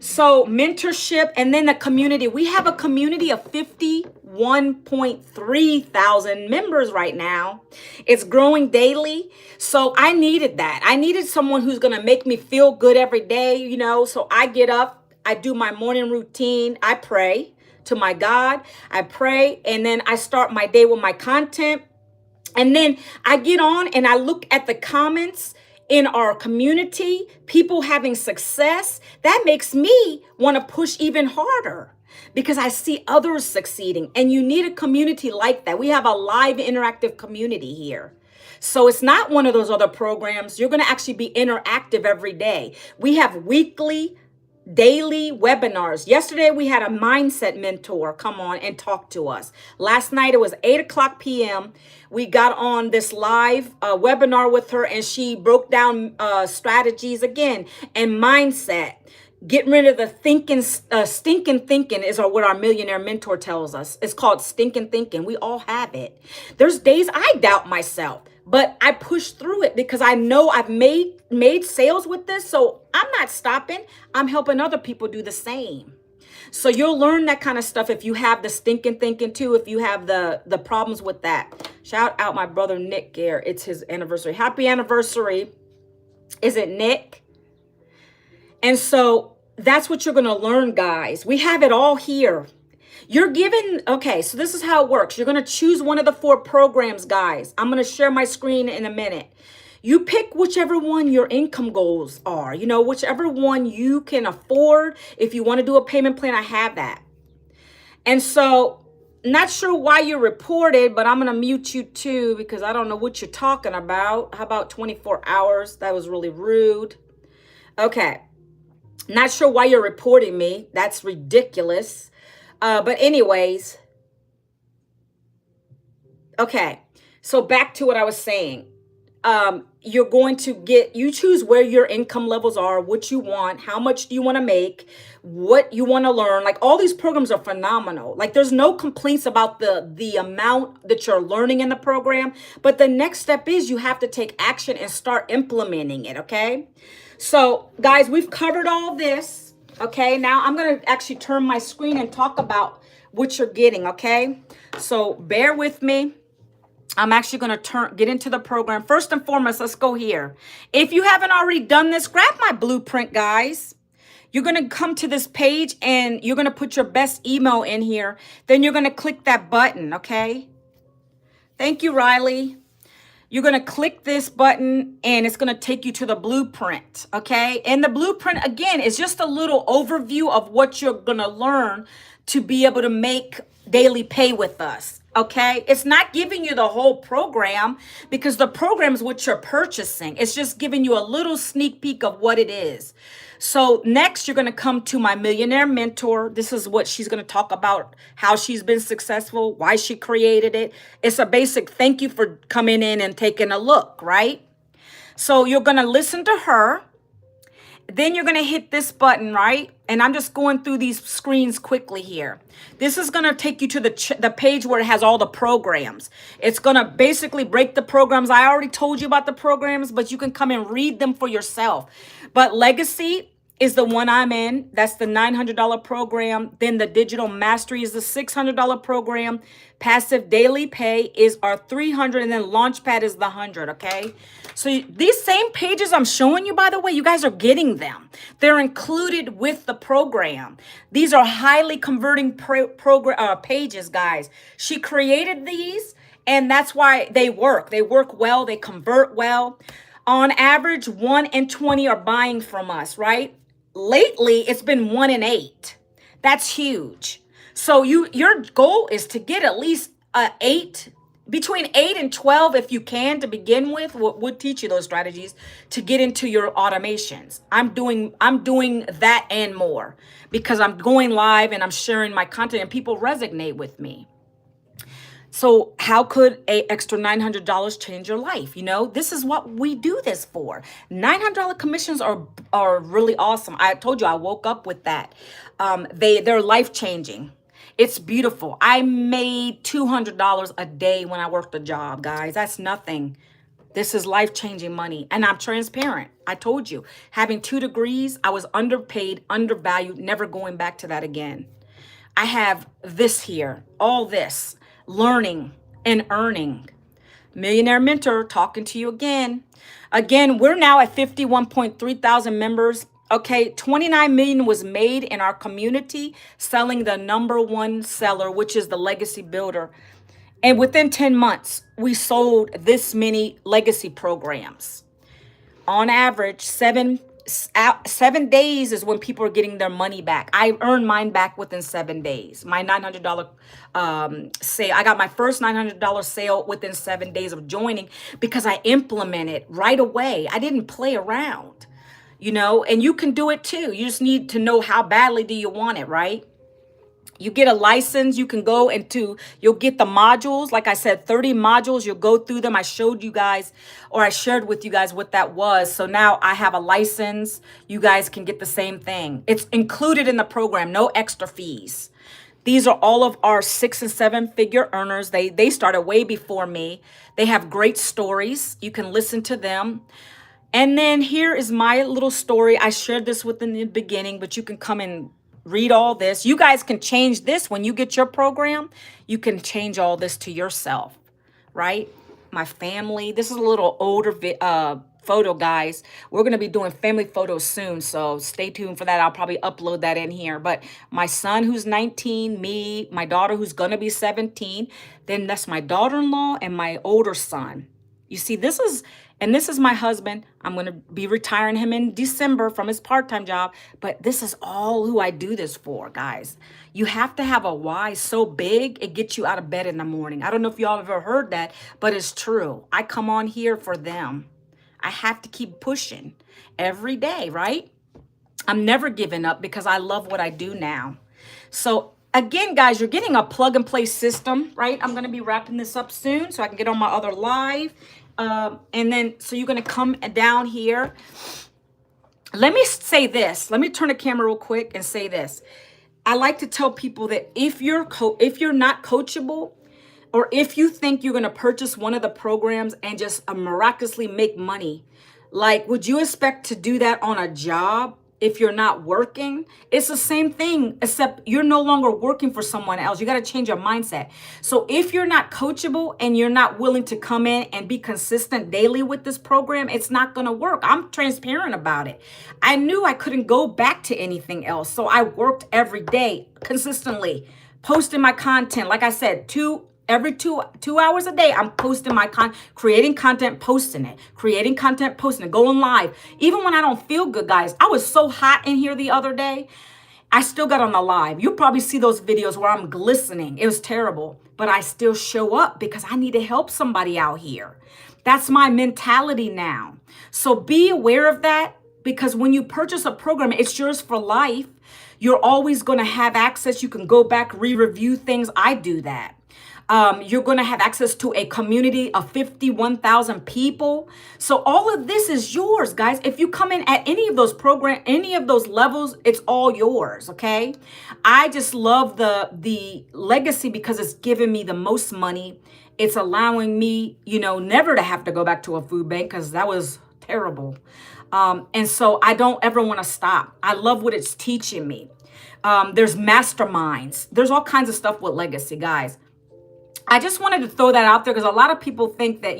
Speaker 1: So mentorship, and then the community. We have a community of 51 1.3 thousand members right now. It's growing daily. So I needed that. I needed someone who's going to make me feel good every day, you know. So I get up, I do my morning routine, I pray to my God, I pray, and then I start my day with my content. And then I get on and I look at the comments in our community, people having success. That makes me want to push even harder because I see others succeeding. And you need a community like that. We have a live interactive community here. So it's not one of those other programs. You're going to actually be interactive every day. We have weekly, daily webinars. Yesterday, we had a mindset mentor come on and talk to us. Last night, it was 8 p.m. We got on this live webinar with her, and she broke down strategies again and mindset. Getting rid of the stinking thinking is what our millionaire mentor tells us. It's called stinking thinking. We all have it. There's days I doubt myself, but I push through it because I know I've made sales with this. So I'm not stopping. I'm helping other people do the same. So you'll learn that kind of stuff if you have the stinking thinking too, if you have the problems with that. Shout out my brother Nick here. It's his anniversary. Happy anniversary. Is it Nick? And so that's what you're going to learn, guys. We have it all here. You're given, okay, so this is how it works. You're going to choose one of the 4 programs, guys. I'm going to share my screen in a minute. You pick whichever one your income goals are, you know, whichever one you can afford. If you want to do a payment plan, I have that. And so, not sure why you reported, but I'm going to mute you too because I don't know what you're talking about. How about 24 hours? That was really rude. Okay. Not sure why you're reporting me. That's ridiculous. But anyways. Okay. So back to what I was saying. You're going to you choose where your income levels are, what you want, how much do you want to make, what you want to learn. Like all these programs are phenomenal. Like there's no complaints about the amount that you're learning in the program. But the next step is you have to take action and start implementing it. Okay. So guys, we've covered all this. Okay. Now I'm going to actually turn my screen and talk about what you're getting. Okay. So bear with me. I'm actually going to get into the program. First and foremost, let's go here. If you haven't already done this, grab my blueprint, guys. You're going to come to this page and you're going to put your best email in here. Then you're going to click that button, okay? Thank you, Riley. You're going to click this button and it's going to take you to the blueprint, okay? And the blueprint, again, is just a little overview of what you're going to learn to be able to make daily pay with us. Okay, it's not giving you the whole program because the program is what you're purchasing. It's just giving you a little sneak peek of what it is. So next, you're going to come to my millionaire mentor. This is what she's going to talk about, how she's been successful, why she created it. It's a basic thank you for coming in and taking a look, right? So you're going to listen to her. Then you're going to hit this button, right? And I'm just going through these screens quickly here. This is going to take you to the page where it has all the programs. It's going to basically break the programs. I already told you about the programs, but you can come and read them for yourself. But Legacy is the one I'm in. That's the $900 program. Then the Digital Mastery is the $600 program. Passive Daily Pay is our $300, and then Launchpad is the $100, okay? So these same pages I'm showing you, by the way, you guys are getting them. They're included with the program. These are highly converting pages, guys. She created these, and that's why they work. They work well. They convert well. On average, 1 in 20 are buying from us, right? Lately, it's been 1 in 8. That's huge. So your goal is to get at least 8, between 8 and 12 if you can to begin with. We'll teach you those strategies to get into your automations. I'm doing that and more because I'm going live and I'm sharing my content and people resonate with me. So how could a extra $900 change your life? You know, this is what we do this for. $900 commissions are really awesome. I told you I woke up with that. They're life-changing. It's beautiful. I made $200 a day when I worked a job, guys. That's nothing. This is life-changing money. And I'm transparent. I told you, having 2 degrees, I was underpaid, undervalued, never going back to that again. I have this here, all this, learning and earning. Millionaire Mentor talking to you again. Again, we're now at 51.3 thousand members. Okay, 29 million was made in our community selling the number one seller, which is the Legacy Builder. And within 10 months, we sold this many legacy programs. On average, 7 days is when people are getting their money back. I earned mine back within 7 days. My $900 sale, I got my first $900 sale within 7 days of joining because I implemented right away. I didn't play around, and you can do it too. You just need to know how badly do you want it, right? You get a license, you can go you'll get the modules. Like I said, 30 modules, you'll go through them. I showed you guys, or I shared with you guys what that was. So now I have a license. You guys can get the same thing. It's included in the program, no extra fees. These are all of our 6 and 7 figure earners. They started way before me. They have great stories. You can listen to them. And then here is my little story. I shared this within the beginning, but you can come and read all this. You guys can change this when you get your program. You can change all this to yourself, right? My family. This is a little older photo, guys. We're going to be doing family photos soon, so stay tuned for that. I'll probably upload that in here. But my son who's 19, me, my daughter who's going to be 17, then that's my daughter-in-law and my older son. You see, this is my husband. I'm going to be retiring him in December from his part-time job. But this is all who I do this for, guys. You have to have a why so big, it gets you out of bed in the morning. I don't know if y'all ever heard that, but it's true. I come on here for them. I have to keep pushing every day, right? I'm never giving up because I love what I do now. So again, guys, you're getting a plug and play system, right? I'm going to be wrapping this up soon so I can get on my other live. And then, so you're going to come down here. Let me say this. Let me turn the camera real quick and say this. I like to tell people that if you're not coachable, or if you think you're going to purchase one of the programs and just miraculously make money, like, would you expect to do that on a job? If you're not working, it's the same thing, except you're no longer working for someone else. You got to change your mindset. So if you're not coachable and you're not willing to come in and be consistent daily with this program, it's not going to work. I'm transparent about it. I knew I couldn't go back to anything else. So I worked every day consistently, posting my content. Like I said, every two hours a day, I'm posting creating content, posting it, creating content, posting it, going live. Even when I don't feel good, guys, I was so hot in here the other day. I still got on the live. You'll probably see those videos where I'm glistening. It was terrible, but I still show up because I need to help somebody out here. That's my mentality now. So be aware of that, because when you purchase a program, it's yours for life. You're always going to have access. You can go back, re-review things. I do that. You're going to have access to a community of 51,000 people. So all of this is yours, guys. If you come in at any of those any of those levels, it's all yours. Okay. I just love the legacy because it's giving me the most money. It's allowing me, never to have to go back to a food bank, because that was terrible. And so I don't ever want to stop. I love what it's teaching me. There's masterminds. There's all kinds of stuff with legacy, guys. I just wanted to throw that out there because a lot of people think that,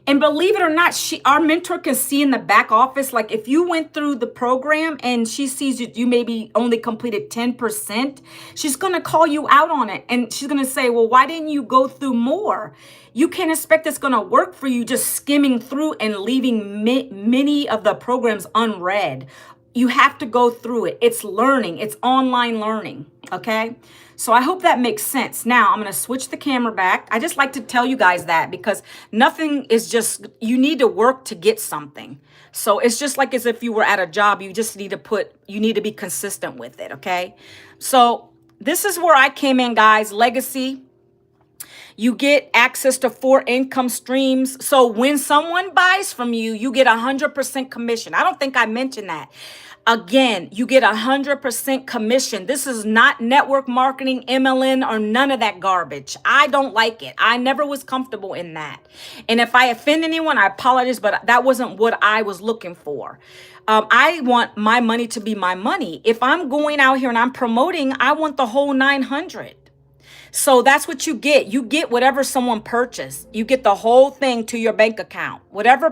Speaker 1: and believe it or not, our mentor can see in the back office, like if you went through the program and she sees you maybe only completed 10%, she's going to call you out on it. And she's going to say, well, why didn't you go through more? You can't expect it's going to work for you just skimming through and leaving many of the programs unread. You have to go through it. It's learning. It's online learning. Okay. So I hope that makes sense. Now I'm going to switch the camera back. I just like to tell you guys that because nothing is you need to work to get something. So it's just like as if you were at a job, you just need to be consistent with it. Okay. So this is where I came in, guys. Legacy. You get access to 4 income streams. So when someone buys from you, you get 100% commission. I don't think I mentioned that. Again, you get 100% commission. This is not network marketing, MLN, or none of that garbage. I don't like it. I never was comfortable in that. And if I offend anyone, I apologize, but that wasn't what I was looking for. I want my money to be my money. If I'm going out here and I'm promoting, I want the whole 900. So that's what you get. You get whatever someone purchased. You get the whole thing to your bank account. Whatever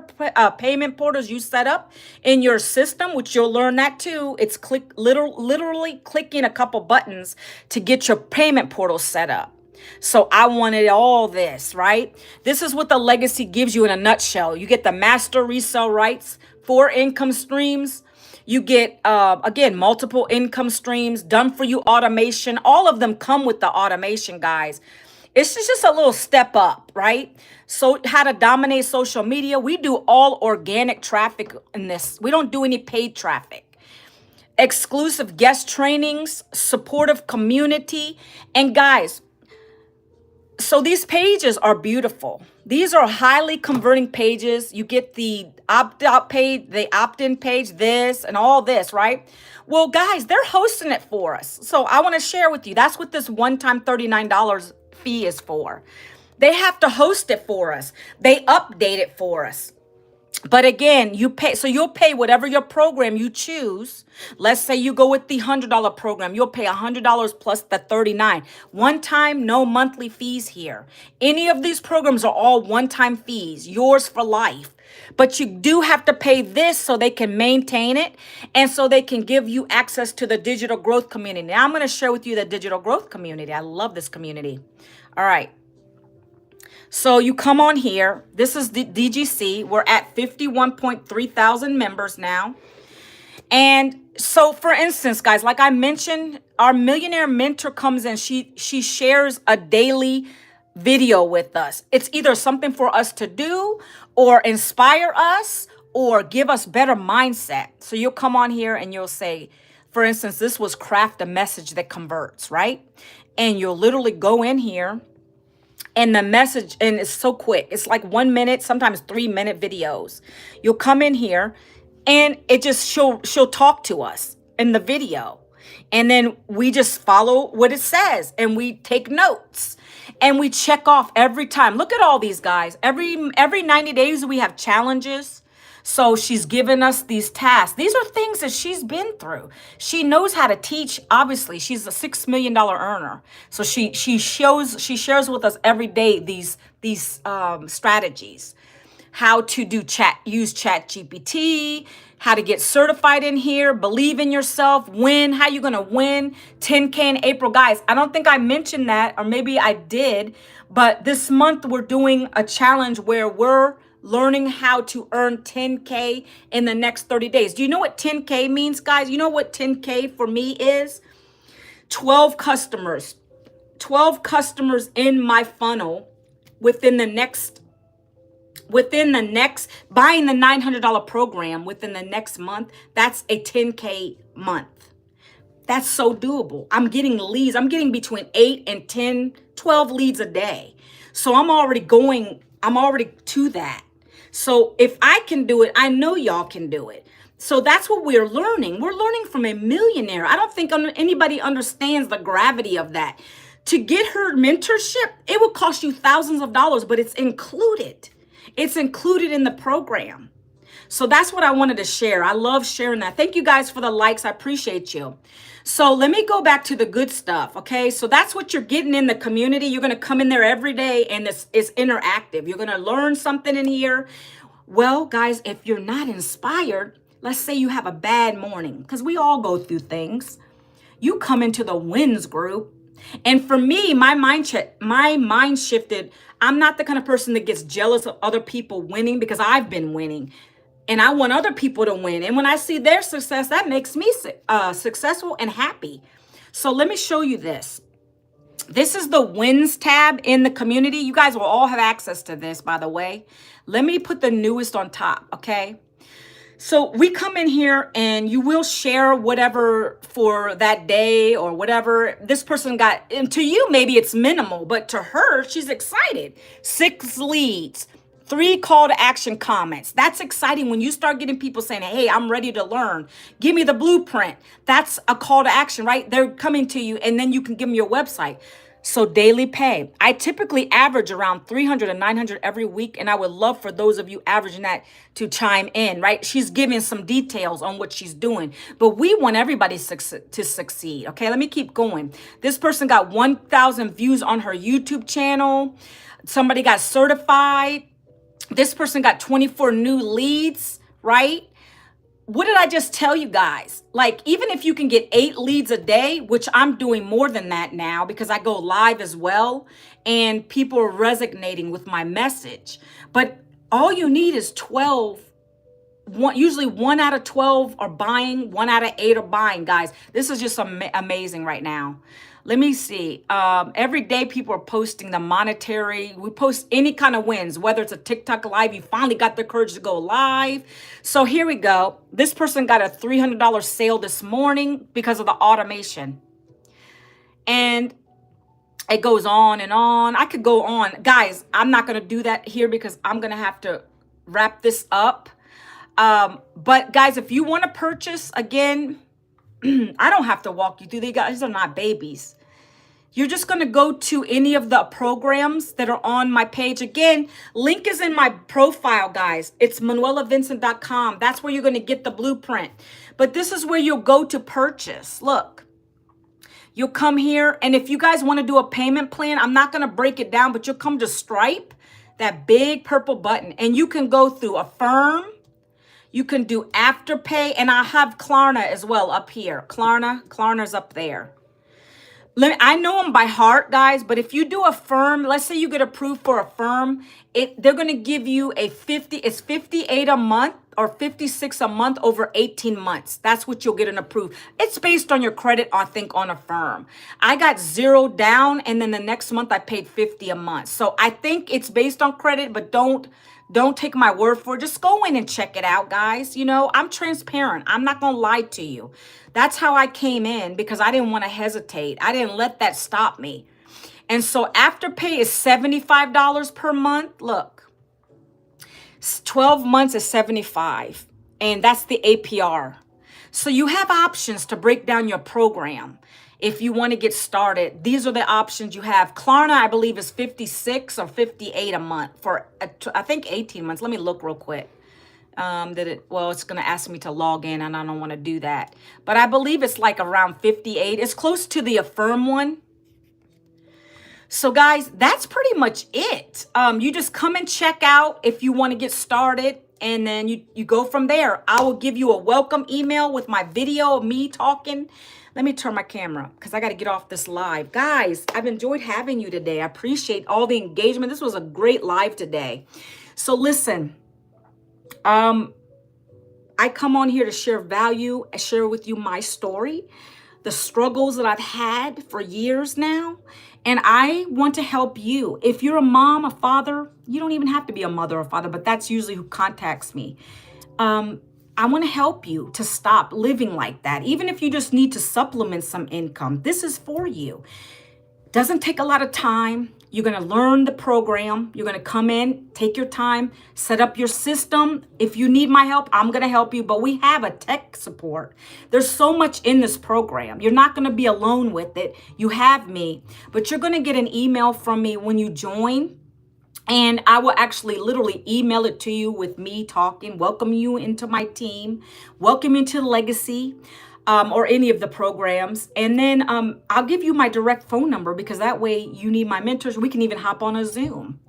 Speaker 1: payment portals you set up in your system, which you'll learn that too. It's literally clicking a couple buttons to get your payment portal set up. So I wanted all this, right? This is what the legacy gives you in a nutshell. You get the master resale rights, 4 income streams. You get, again, multiple income streams, done for you automation. All of them come with the automation, guys. It's just a little step up, right? So how to dominate social media. We do all organic traffic in this. We don't do any paid traffic. Exclusive guest trainings, supportive community. And guys, so these pages are beautiful. These are highly converting pages. You get the opt-out page, the opt-in page, this and all this, right? Well, guys, they're hosting it for us. So I want to share with you. That's what this one-time $39 fee is for. They have to host it for us. They update it for us. But again, you pay, so you'll pay whatever your program you choose. Let's say you go with the $100 program, you'll pay $100 plus the $39. One time, no monthly fees here. Any of these programs are all one-time fees, yours for life. But you do have to pay this so they can maintain it and so they can give you access to the digital growth community. Now I'm going to share with you the digital growth community. I love this community. All right. So you come on here. This is the DGC. We're at 51.3 thousand members now. And so, for instance, guys, like I mentioned, our millionaire mentor comes in. She shares a daily video with us. It's either something for us to do or inspire us or give us better mindset. So you'll come on here and you'll say, for instance, this was craft a message that converts, right? And you'll literally go in here. And the message, and it's so quick. It's like 1 minute, sometimes 3-minute videos. You'll come in here and it just, she'll talk to us in the video. And then we just follow what it says and we take notes and we check off every time. Look at all these guys. Every 90 days we have challenges. So she's given us these tasks. These are things that she's been through. She knows how to teach. Obviously, she's a $6 million earner. So she shares with us every day these strategies. How to use Chat GPT, how to get certified in here, believe in yourself, win, how you gonna win 10K in April. Guys, I don't think I mentioned that, or maybe I did, but this month we're doing a challenge where we're learning how to earn 10K in the next 30 days. Do you know what 10K means, guys? You know what 10K for me is? 12 customers. 12 customers in my funnel within the next, buying the $900 program within the next month. That's a 10K month. That's so doable. I'm getting leads. I'm getting between 8 and 10, 12 leads a day. So I'm already to that. So if I can do it, I know y'all can do it. So that's what we're learning. We're learning from a millionaire. I don't think anybody understands the gravity of that. To get her mentorship, it will cost you thousands of dollars, but it's included. It's included in the program. So that's what I wanted to share. I love sharing that. Thank you guys for the likes. I appreciate you. So let me go back to the good stuff, okay? So that's what you're getting in the community. You're going to come in there every day, and it's interactive. You're going to learn something in here. Well, guys, if you're not inspired, let's say you have a bad morning, because we all go through things. You come into the wins group. And for me, my mind shifted. I'm not the kind of person that gets jealous of other people winning because I've been winning. And I want other people to win. And when I see their success, that makes me successful and happy. So let me show you this. This is the wins tab in the community. You guys will all have access to this, by the way. Let me put the newest on top, okay? So we come in here and you will share whatever for that day or whatever this person got. And to you, maybe it's minimal, but to her, she's excited. 6 leads. 3 call to action comments. That's exciting when you start getting people saying, hey, I'm ready to learn. Give me the blueprint. That's a call to action, right? They're coming to you, and then you can give them your website. So daily pay. I typically average around 300 and 900 every week, and I would love for those of you averaging that to chime in, right? She's giving some details on what she's doing, but we want everybody to succeed, okay? Let me keep going. This person got 1,000 views on her YouTube channel. Somebody got certified. This person got 24 new leads, right? What did I just tell you guys? Like, even if you can get 8 leads a day, which I'm doing more than that now because I go live as well, and people are resonating with my message. But all you need is 12. Usually 1 out of 12 are buying, 1 out of 8 are buying, guys. This is just amazing right now. Let me see. Every day people are posting the monetary. We post any kind of wins, whether it's a TikTok live. You finally got the courage to go live. So here we go. This person got a $300 sale this morning because of the automation. And it goes on and on. I could go on. Guys, I'm not going to do that here because I'm going to have to wrap this up. But guys, if you want to purchase, again, I don't have to walk you through. These are not babies. You're just going to go to any of the programs that are on my page. Again, link is in my profile, guys. It's manuelavincent.com. That's where you're going to get the blueprint. But this is where you'll go to purchase. Look, you'll come here. And if you guys want to do a payment plan, I'm not going to break it down, but you'll come to Stripe, that big purple button, and you can go through Affirm. You can do Afterpay, and I have Klarna as well up here. Klarna's up there. I know them by heart, guys, but if you do Affirm, let's say you get approved for Affirm, they're going to give you it's 58 a month or 56 a month over 18 months. That's what you'll get an approved. It's based on your credit, I think, on Affirm. I got 0 down, and then the next month I paid 50 a month. So I think it's based on credit, but don't take my word for it. Just go in and check it out, guys. You know, I'm transparent. I'm not going to lie to you. That's how I came in because I didn't want to hesitate. I didn't let that stop me. And so Afterpay is $75 per month. Look, 12 months is $75. And that's the APR. So you have options to break down your program. If you want to get started, these are the options you have. Klarna, I believe, is 56 or 58 a month for, I think, 18 months. Let me look real quick. Well, it's going to ask me to log in, and I don't want to do that. But I believe it's like around 58. It's close to the Affirm one. So, guys, that's pretty much it. You just come and check out if you want to get started. And then you go from there. I will give you a welcome email with my video of me talking. Let me turn my camera because I got to get off this live. Guys, I've enjoyed having you today. I appreciate all the engagement. This was a great live today. So listen, I come on here to share value, and share with you my story, the struggles that I've had for years now. And I want to help you. If you're a mom, a father, you don't even have to be a mother or father, but that's usually who contacts me. I want to help you to stop living like that. Even if you just need to supplement some income, this is for you. Doesn't take a lot of time. You're going to learn the program. You're going to come in, take your time, set up your system. If you need my help, I'm going to help you. But we have a tech support. There's so much in this program. You're not going to be alone with it. You have me. But you're going to get an email from me when you join. And I will actually literally email it to you with me talking, welcome you into my team, welcome you to Legacy. Or any of the programs. And then I'll give you my direct phone number because that way you need my mentors. We can even hop on a Zoom.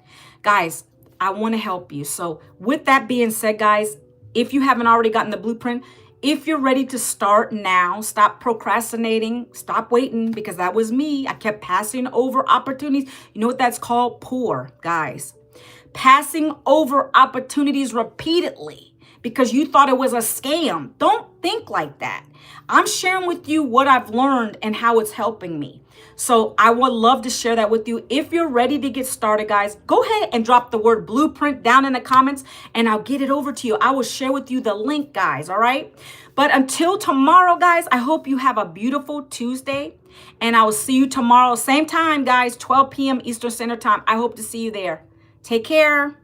Speaker 1: Guys, I want to help you. So with that being said, guys, if you haven't already gotten the blueprint, if you're ready to start now, stop procrastinating, stop waiting, because that was me. I kept passing over opportunities. You know what that's called? Poor, guys. Passing over opportunities repeatedly because you thought it was a scam. Don't think like that. I'm sharing with you what I've learned and how it's helping me. So I would love to share that with you. If you're ready to get started, guys, go ahead and drop the word blueprint down in the comments and I'll get it over to you. I will share with you the link, guys, all right? But until tomorrow, guys, I hope you have a beautiful Tuesday. And I will see you tomorrow, same time, guys, 12 p.m. Eastern Standard Time. I hope to see you there. Take care.